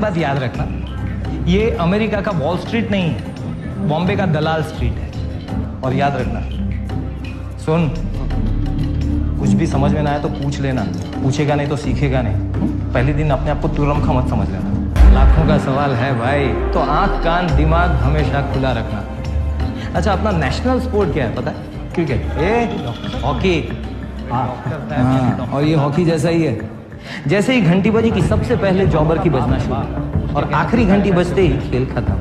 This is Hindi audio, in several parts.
बात याद रखना, ये अमेरिका का वॉल स्ट्रीट नहीं है, बॉम्बे का दलाल स्ट्रीट है। और याद रखना, सुन, कुछ भी समझ में ना आए तो पूछ लेना, पूछेगा नहीं तो सीखेगा नहीं। पहले दिन अपने आप को तुरंखा मत समझ लेना। लाखों का सवाल है भाई, तो आंख कान दिमाग हमेशा खुला रखना। अच्छा, अपना नेशनल स्पोर्ट क्या है पता है? क्रिकेट, ये हॉकी। हाँ, और ये हॉकी जैसा ही है। जैसे ही घंटी बजी कि सबसे पहले जॉबर की बजना शुरू, और आखिरी घंटी बजते ही खेल खत्म।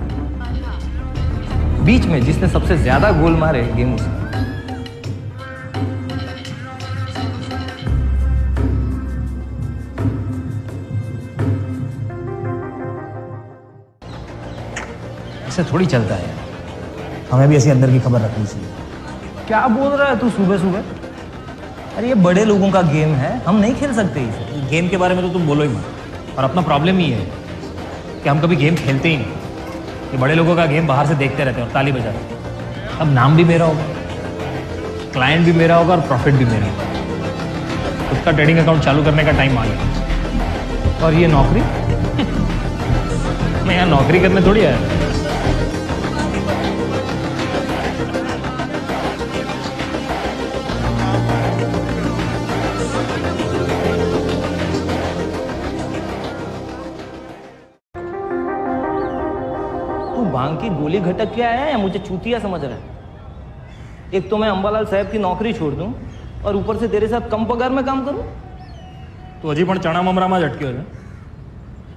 बीच में जिसने सबसे ज्यादा गोल मारे गेम उसका। ऐसे थोड़ी चलता है। हमें भी ऐसी अंदर की खबर रखनी चाहिए। क्या बोल रहा है तू सुबह सुबह? अरे ये बड़े लोगों का गेम है, हम नहीं खेल सकते इसे। गेम के बारे में तो तुम बोलो ही मत। और अपना प्रॉब्लम ही है कि हम कभी गेम खेलते ही नहीं। ये बड़े लोगों का गेम बाहर से देखते रहते हैं और ताली बजाते हैं। अब नाम भी मेरा होगा, क्लाइंट भी मेरा होगा और प्रॉफिट भी मेरा होगा। खुद का ट्रेडिंग अकाउंट चालू करने का टाइम आ गया। और ये नौकरी? मैं यहाँ नौकरी करने थोड़ी आया। भांग की गोली घटक के आया है या मुझे चूतिया समझ रहा है? एक तो मैं अंबालाल साहब की नौकरी छोड़ दूं और ऊपर से तेरे साथ कम पगार में काम करूं। तो हजी पण चना ममरामां ज अटक्यो है।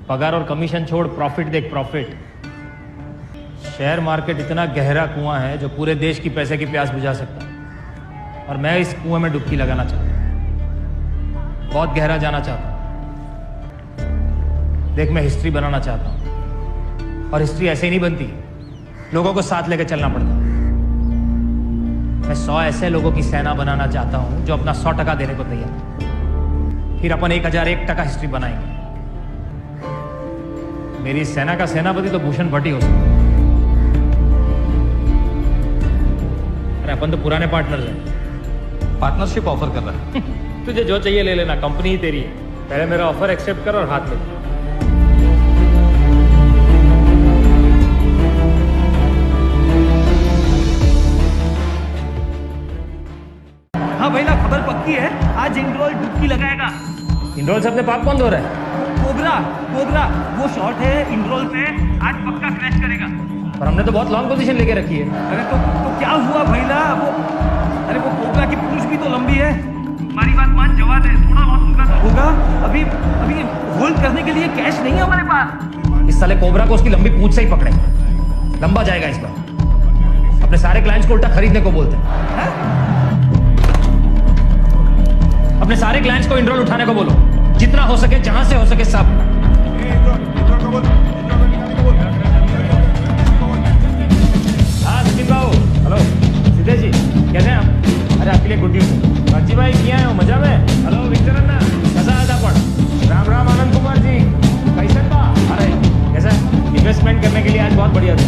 पगार और कमीशन छोड़, प्रॉफिट देख, प्रॉफिट। शेयर मार्केट इतना गहरा कुआं है जो पूरे देश की पैसे की प्यास बुझा सकता है। और मैं इस कुएं में डुबकी लगाना चाहता हूं, बहुत गहरा जाना चाहता हूं। देख, मैं हिस्ट्री बनाना चाहता हूं, और हिस्ट्री ऐसे ही नहीं बनती, लोगों को साथ लेकर चलना पड़ता। मैं 100 ऐसे लोगों की सेना बनाना चाहता हूं जो अपना 100% देने को तैयार। फिर अपन 1001% हिस्ट्री बनाएंगे। मेरी सेना का सेनापति तो भूषण भट्ट ही हो सकता। अरे अपन तो पुराने पार्टनर्स हैं। पार्टनरशिप ऑफर कर रहा है। तुझे जो चाहिए ले लेना, कंपनी ही तेरी है। पहले मेरा ऑफर एक्सेप्ट कर और हाथ ले। हाँ भैया, खबर पक्की है, आज इंड्रोल डुबकी लगाएगा। इंड्रोल से अपने पाप कौन धो रहा है? कोबरा वो शॉट है इंड्रोल पे, आज पक्का क्रैश करेगा। पर हमने तो बहुत लॉन्ग पोजीशन लेके रखी है। अरे तो क्या हुआ भैया? वो कोबरा की पूंछ भी तो लंबी है। हमारी बात मान, जवाब है, थोड़ा बहुत होगा। अभी होल्ड करने के लिए कैश नहीं है हमारे पास। इस साले कोबरा को उसकी लंबी पूंछ से ही पकड़े, लंबा जाएगा इस बार। अपने सारे क्लाइंट्स को उल्टा खरीदने को बोलते हैं। अपने सारे क्लाइंट्स को इंड्रोल उठाने को बोलो, जितना हो सके, जहां से हो सके सब। हाँ सचिन बाबू, हेलो सीधे जी, कैसे हैं आप? अरे आपके लिए गुड न्यूज। बाजी भाई किया है मजा में? हेलो विक्टर अन्ना, कैसा है आपण? राम राम आनंद कुमार जी, कैसे बा? अरे कैसा इन्वेस्टमेंट करने के लिए आज बहुत बढ़िया था।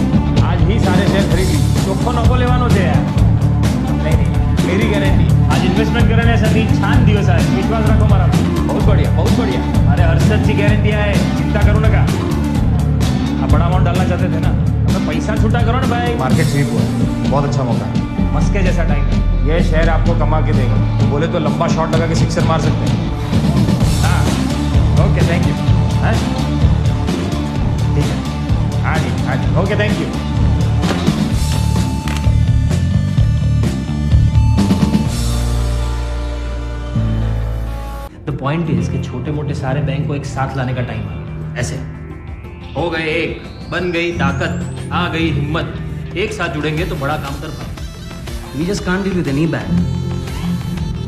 आज ही सारे शेयर खरीद ली। ચોખ્ખો નફો લેવાનો છે यार। नहीं, मेरी गारंटी। आज इन्वेस्टमेंट करण्यासाठी छान दिवस आहे, विश्वास रखो मारा। बहुत बढ़िया, बहुत बढ़िया। अरे हर्षदची गॅरंटी आहे, चिंता करू नका। आप बड़ा अमाउंट डालना चाहते थे ना, अपना पैसा छूटा करो ना भाई। मार्केट स्वीप हुआ, बहुत अच्छा मौका है। मस्के जैसा टाइम है, ये शेयर आपको कमा के देगा। बोले तो लंबा शॉट लगा के सिक्सर मार सकते हैं। हाँ ओके, थैंक यू। ठीक है, हाँ जी, okay, thank you. Point is कि छोटे मोटे सारे बैंक को एक साथ लाने का टाइम आ। ऐसे हो गए एक, बन गई ताकत, आ गई हिम्मत। एक साथ जुड़ेंगे तो बड़ा काम कर पाएंगे। We just can't deal with any bank.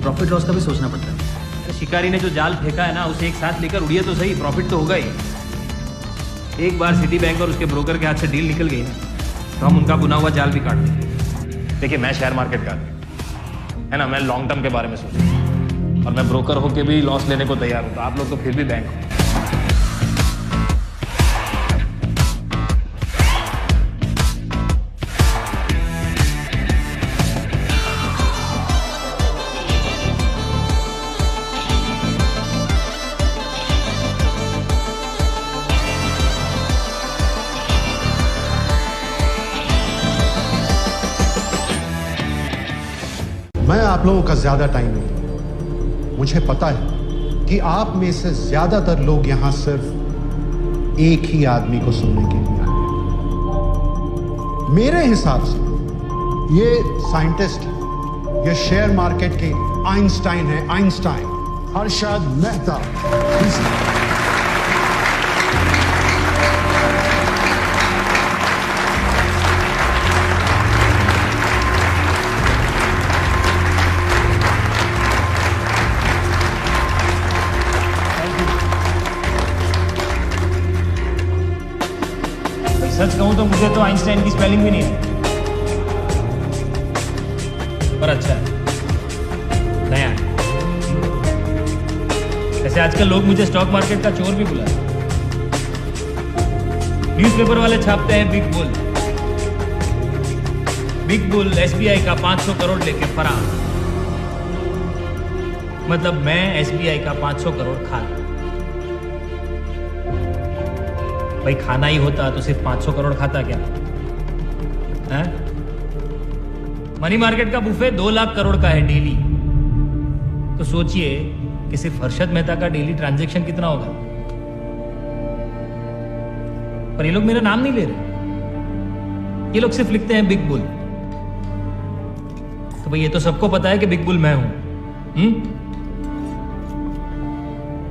Profit loss का भी सोचना पड़ता है। शिकारी ने जो जाल फेंका है ना, उसे एक साथ लेकर उड़िए तो सही, प्रॉफिट तो होगा ही। एक बार सिटी बैंक और उसके ब्रोकर के हाथ से डील निकल गई ना, तो हम उनका बुना हुआ जाल भी काट देंगे। देखिए, मैं शेयर मार्केट का है ना, मैं लॉन्ग टर्म के बारे में सोच रहा हूँ, और मैं ब्रोकर होकर भी लॉस लेने को तैयार हूँ। तो आप लोग तो फिर भी बैंक हो। आप लोगों का ज्यादा टाइम नहीं। मुझे पता है कि आप में से ज्यादातर लोग यहां सिर्फ एक ही आदमी को सुनने के लिए आए हैं। मेरे हिसाब से ये साइंटिस्ट, ये शेयर मार्केट के आइंस्टाइन है, आइंस्टाइन हर्षद मेहता। सच कहूं तो मुझे तो आइंस्टाइन की स्पेलिंग भी नहीं है, पर अच्छा है, नया है। ऐसे आजकल लोग मुझे स्टॉक मार्केट का चोर भी बुलाते हैं। न्यूज़पेपर वाले छापते हैं big bull, big bull SBI का 500 करोड़ लेके फरार। मतलब मैं एसबीआई का 500 करोड़ खा गया। भाई खाना ही होता तो सिर्फ 500 करोड़ खाता क्या है? मनी मार्केट का बुफे 2 लाख करोड़ का है डेली। तो सोचिए कि सिर्फ हर्षद मेहता का डेली ट्रांजैक्शन कितना होगा। पर ये लोग मेरा नाम नहीं ले रहे, ये लोग सिर्फ लिखते हैं बिग बुल। तो भाई ये तो सबको पता है कि बिग बुल मैं हूं।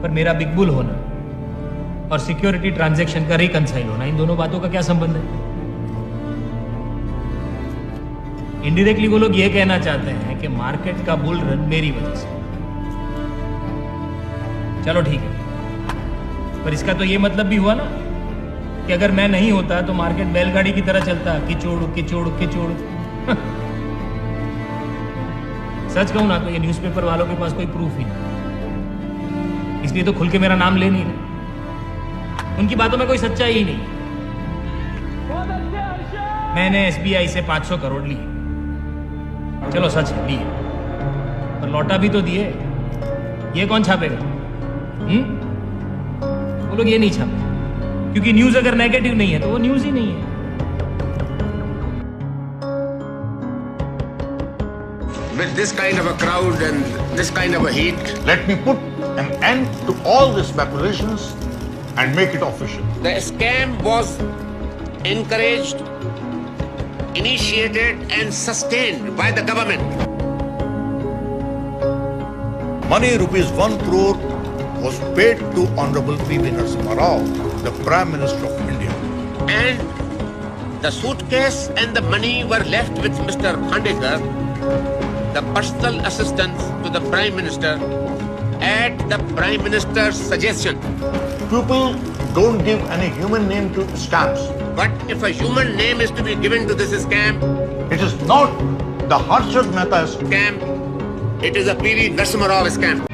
पर मेरा बिग बुल होना और सिक्योरिटी ट्रांजैक्शन का रिकंसाइल होना, इन दोनों बातों का क्या संबंध है? इनडायरेक्टली वो लोग ये कहना चाहते हैं कि मार्केट का बुल रन मेरी वजह से। चलो ठीक है, पर इसका तो ये मतलब भी हुआ ना कि अगर मैं नहीं होता तो मार्केट बैलगाड़ी की तरह चलता, किचोड़ किचोड़ किचोड़। सच कहूं ना तो ये न्यूज़पेपर वालों के पास कोई प्रूफ ही नहीं, इसलिए तो खुल के मेरा नाम ले नहीं रहे। उनकी बातों में कोई सच्चाई ही नहीं। मैंने एसबीआई से 500 करोड़ लिए, चलो सच है लिए, पर लौटा भी तो दिए। ये कौन छापेगा? वो लोग ये नहीं छापे, क्योंकि न्यूज़ अगर नेगेटिव नहीं है तो वो न्यूज़ ही नहीं है। With this kind of a crowd and this kind of a heat, Let me put an end to all the speculations and make it official. the scam was encouraged, initiated and sustained by the government. Money rupees 1 crore was paid to Honorable P.V. Narasimha Rao, the Prime Minister of India. And the suitcase and the money were left with Mr. Phandekar, the personal assistant to the Prime Minister, at the Prime Minister's suggestion. People don't give any human name to scams. But if a human name is to be given to this scam, It is not the Harshad Mehta scam. it is a P.V. Narasimha Rao scam.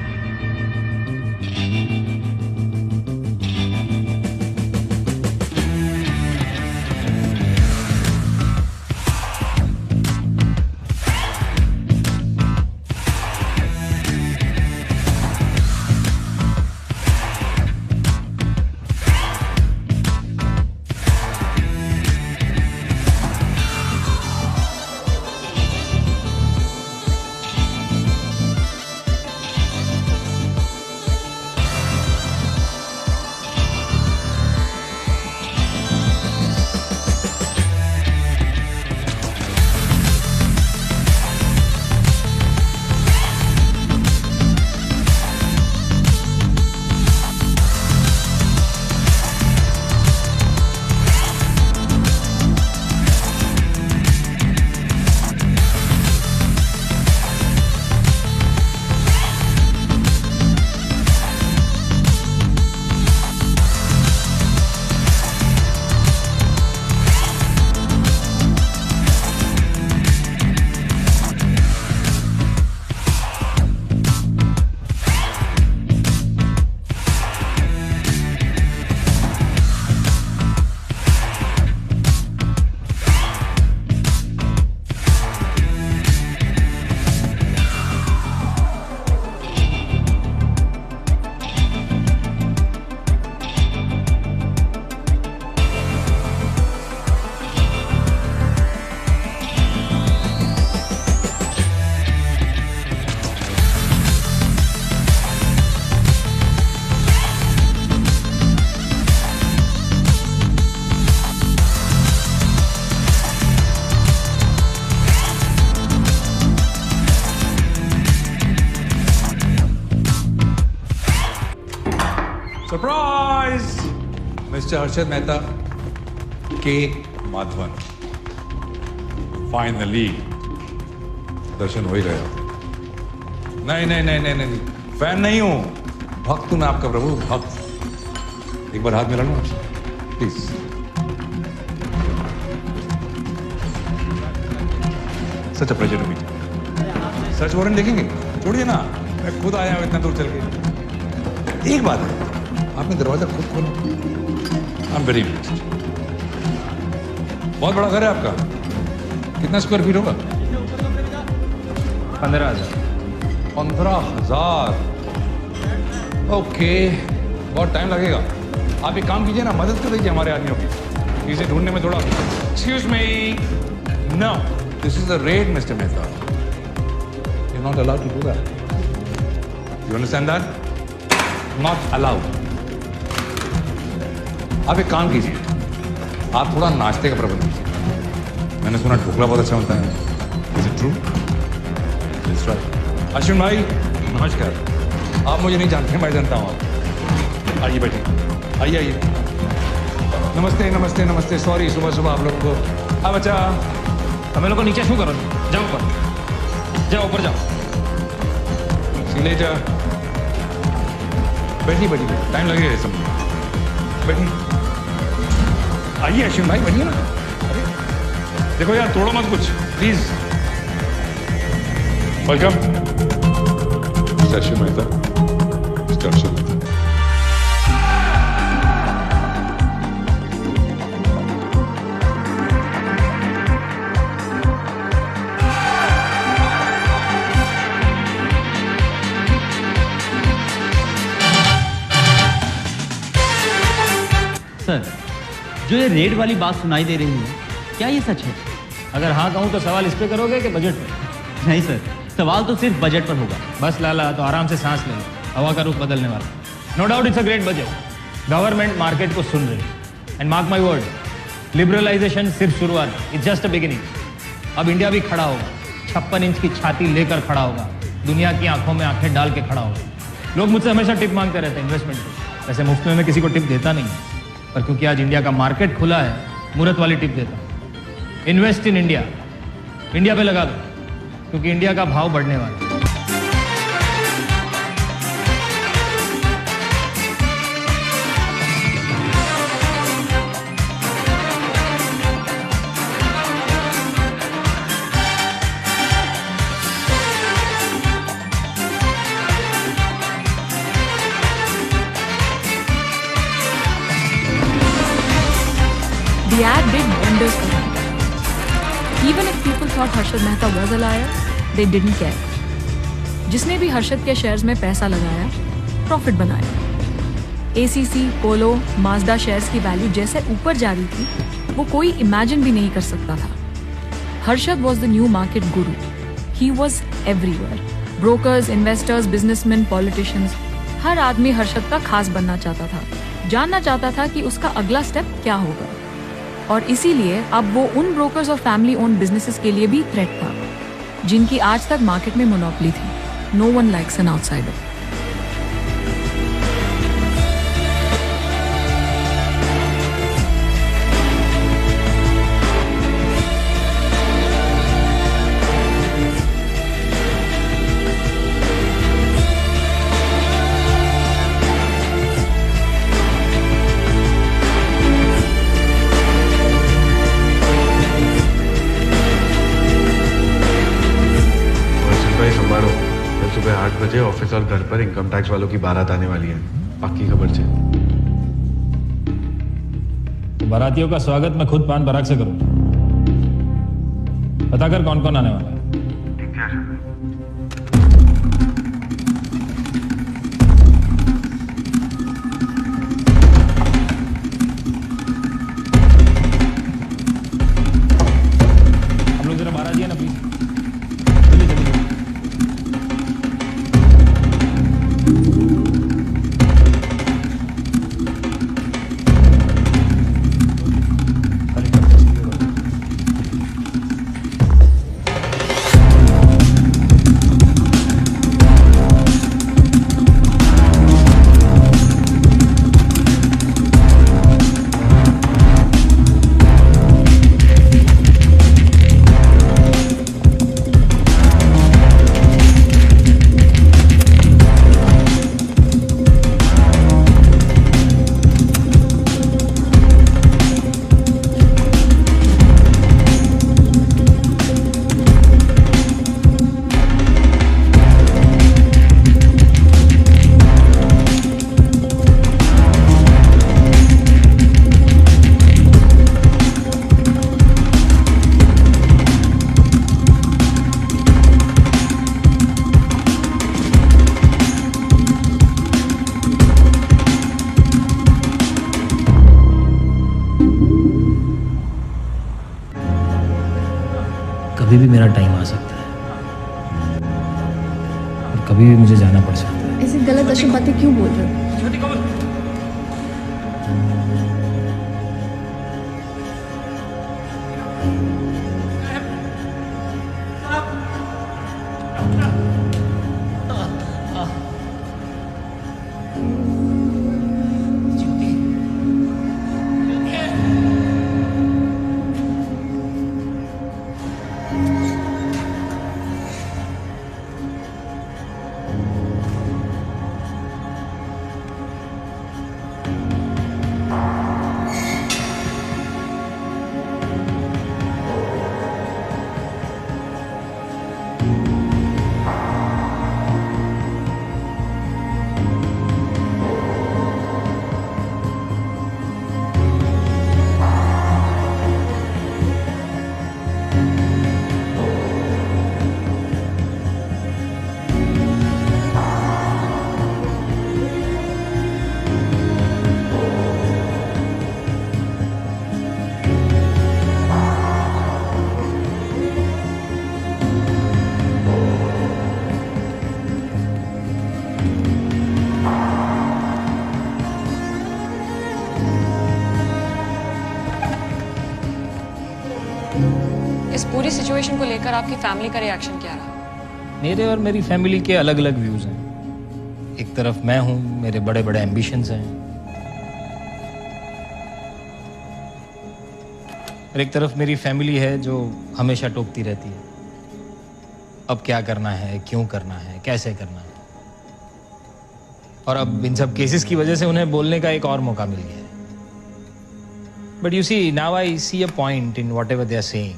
Surprise! Mister Harshad Mehta के माधवन, फाइनली दर्शन हो ही गया। नहीं नहीं नहीं नहीं नहीं, फैन नहीं हूं, भक्त हूं मैं आपका प्रभु, भक्त। एक बार हाथ मिला लो please. Such a pleasure to meet. Search warrant देखेंगे? छोड़िए ना, मैं खुद आया हूं इतना दूर चल के। एक बात है, आपने दरवाजा खुद खोला। I am very impressed. बहुत बड़ा घर है आपका, कितना स्क्वायर फीट होगा? 15,000। 15,000। ओके, बहुत टाइम लगेगा। आप एक काम कीजिए ना, मदद कर दीजिए हमारे आदमियों की, इसे ढूंढने में थोड़ा। Excuse me, no, this is a raid mister Mehta, you are not allowed to do that, you understand that? Not allowed. आप एक काम कीजिए, आप थोड़ा नाश्ते का प्रबंध कीजिए। मैंने सुना ढोकला बहुत अच्छा बनता है, is it true? It's right. Ashwin भाई नमस्कार। आप मुझे नहीं जानते, मैं जानता हूँ आप। आइए बैठिए, आइए आइए। नमस्ते नमस्ते नमस्ते। सॉरी सुबह सुबह आप लोगों को। हाँ बच्चा, हमें लोग को नीचे शू करो, जाओ ऊपर, जाओ ऊपर जाओ। सीले जा, बैठिए बैठिए, टाइम लगेगा इस समय, बैठिए। आइए अश्विन भाई बैठिए ना। अरे देखो यार, तोड़ो मत कुछ please. Welcome mister Ashwin Mehta, mister Ashwin Mehta. Sir, जो ये रेड वाली बात सुनाई दे रही है, क्या ये सच है? अगर हाँ कहूँ तो सवाल इस पे करोगे कि बजट पे? नहीं सर, सवाल तो सिर्फ बजट पर होगा। बस लाला, तो आराम से सांस ले लो, हवा का रुख बदलने वाला। No doubt it's a great budget. Government market को सुन रही है, and mark my word, liberalisation सिर्फ शुरुआत, इट्स जस्ट अ बिगिनिंग। अब इंडिया भी खड़ा होगा, 56 इंच की छाती लेकर खड़ा होगा, दुनिया की आंखों में आंखें डाल के खड़ा होगा। लोग मुझसे हमेशा टिप मांगते रहते हैं इन्वेस्टमेंट की, वैसे मुफ्त में मैं किसी को टिप देता नहीं, पर क्योंकि आज इंडिया का मार्केट खुला है, मुहूर्त वाली टिप देता हूँ। इन्वेस्ट इन इंडिया, इंडिया पे लगा दो, क्योंकि इंडिया का भाव बढ़ने वाला है। The ad did wonders for him. Even if people thought Harshad Mehta was a liar, they didn't care. जिसने भी हर्षद के शेयर्स में पैसा लगाया, प्रॉफिट बनाया। ACC, पोलो, माजदा शेयर्स की वैल्यू जैसे ऊपर जा रही थी, वो कोई इमेजिन भी नहीं कर सकता था। Harshad was the new market guru. He was everywhere. Brokers, investors, businessmen, politicians, हर आदमी हर्षद का खास बनना चाहता था, जानना चाहता था कि उसका अगला स्टेप क्या होगा। और इसीलिए अब वो उन ब्रोकर्स और फैमिली ओन बिजनेसेस के लिए भी थ्रेट था, जिनकी आज तक मार्केट में मोनोपोली थी। No one likes an outsider. सुबह 8 बजे ऑफिस और घर पर इनकम टैक्स वालों की बारात आने वाली है, बाकी खबर से। तो बारातियों का स्वागत मैं खुद पान बराक से करूं। पता कर कौन कौन आने वाला है। हम लोग जरा बाहर आ जाइए ना प्लीज। कभी भी मेरा टाइम आ सकता है और कभी भी मुझे जाना पड़ सकता है। ऐसी गलत अशुभ बातें क्यों बोल रहे हो? इस पूरी सिचुएशन को लेकर आपकी फैमिली का रिएक्शन क्या रहा? मेरे और मेरी फैमिली के अलग अलग व्यूज हैं। एक तरफ मैं हूं, मेरे बड़े बड़े एम्बिशंस हैं, और एक तरफ मेरी फैमिली है जो हमेशा टोकती रहती है, अब क्या करना है, क्यों करना है, कैसे करना है। और अब इन सब केसेस की वजह से उन्हें बोलने का एक और मौका मिल गया है। But you see, now I see a point in whatever they are saying.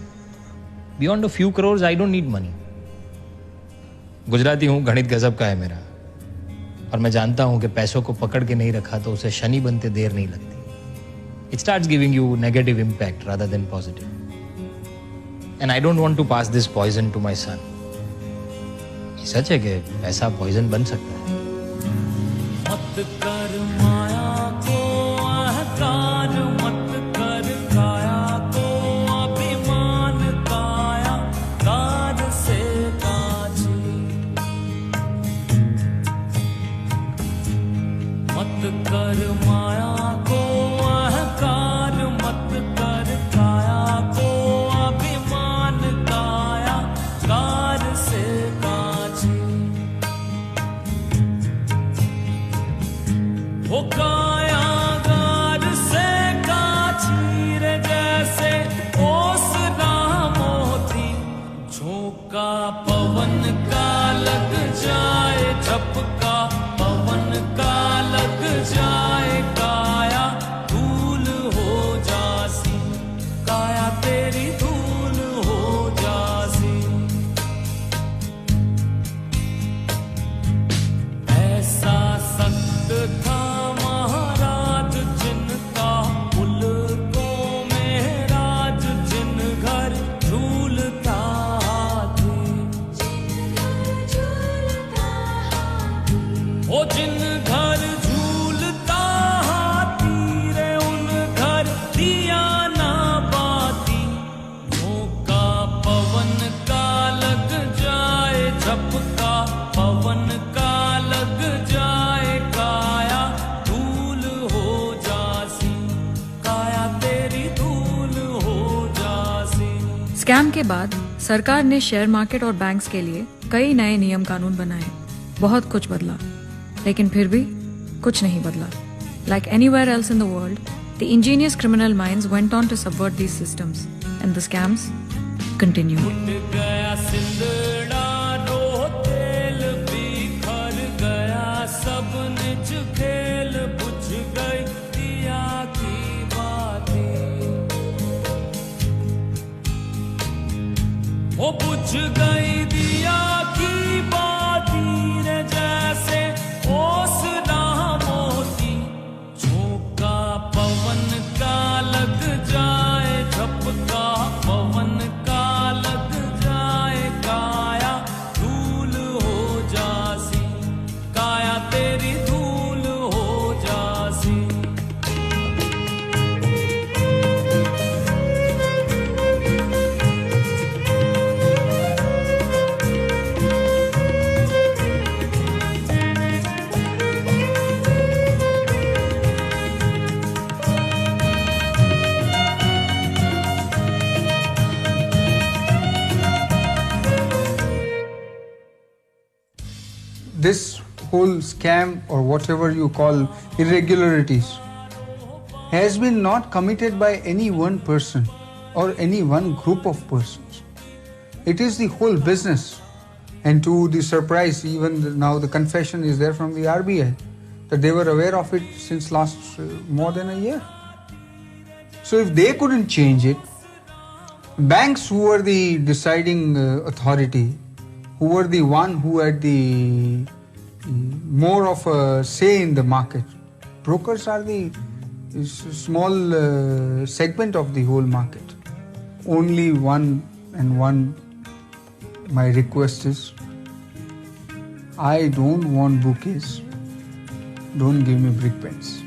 Beyond a few crores I don't need money. Gujarati हूं, गणित गजब का है मेरा, और मैं जानता हूं कि पैसों को पकड़ के नहीं रखा तो उसे शनि बनते देर नहीं लगती। It starts giving you negative impact rather than positive. And I don't want to pass this poison to my son. ये सच है कि पैसा पॉइजन बन सकता है। मत कर माया को अहंकार, मत कर काया को अभिमान, काया कार से काजी। मत कर माया को अहंकार, मत कर काया को अभिमान, काया कार से काजी। वो कायागार से काछी रे जैसे ओसना मोती, झोंका पवन का लग जाए, झपका पवन का लग जाए, काया धूल हो जासी, काया तेरी धूल हो जासी। ऐसा सख्त था महाराज जिनका मुल्कों में राज, जिन घर झूलता हाथी। ओ जिन घर झूलता हाथी रे, उन घर दिया ना बाती। झोंका पवन का लग जाए, झपका पवन का लग जाए, काया धूल हो जासी, काया तेरी धूल हो जासी। स्कैम के बाद सरकार ने शेयर मार्केट और बैंक्स के लिए कई नए नियम कानून बनाए। बहुत कुछ बदला, लेकिन फिर भी कुछ नहीं बदला। Like anywhere else in the world, the ingenious criminal minds went on to subvert these systems, and the scams continued. उठ गया सिंदड़ा रो तेल, बिखर गया सब निज खेल, बुझ गई दिया की बातें। वो बुझ गई दिया की बाती रे जैसे ओसना मोती। झोंका पवन का लग जाए, झपका पवन का लग जाए, काया धूल हो जासी, काया तेरी धूल हो जासी। whole scam or whatever you call irregularities has been not committed by any one person or any one group of persons. It is the whole business. And to the surprise, even now the confession is there from the RBI that they were aware of it since last more than a year. So if they couldn't change it, banks who were the deciding authority, who were the one who had the more of a say in the market, brokers are the small segment of the whole market. Only one my request is, I don't want bouquets. Don't give me brick pens.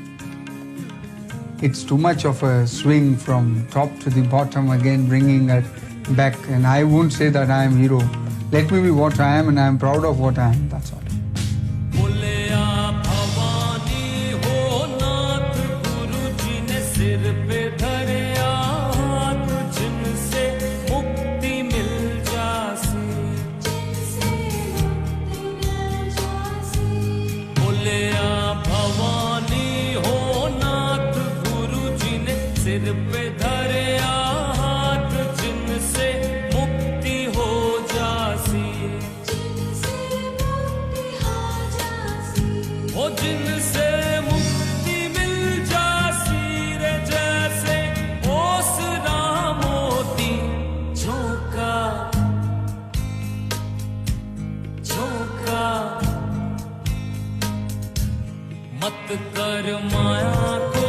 It's too much of a swing from top to the bottom again, bringing it back. And I won't say that I am hero. Let me be what I am, and I am proud of what I am. That's all. सिर पे धरे हाथ जिनसे मुक्ति हो जासी, ओ जिनसे मुक्ति मिल जासी रे, जैसे ओसरा मोती झोंका झोंका। मत कर माया को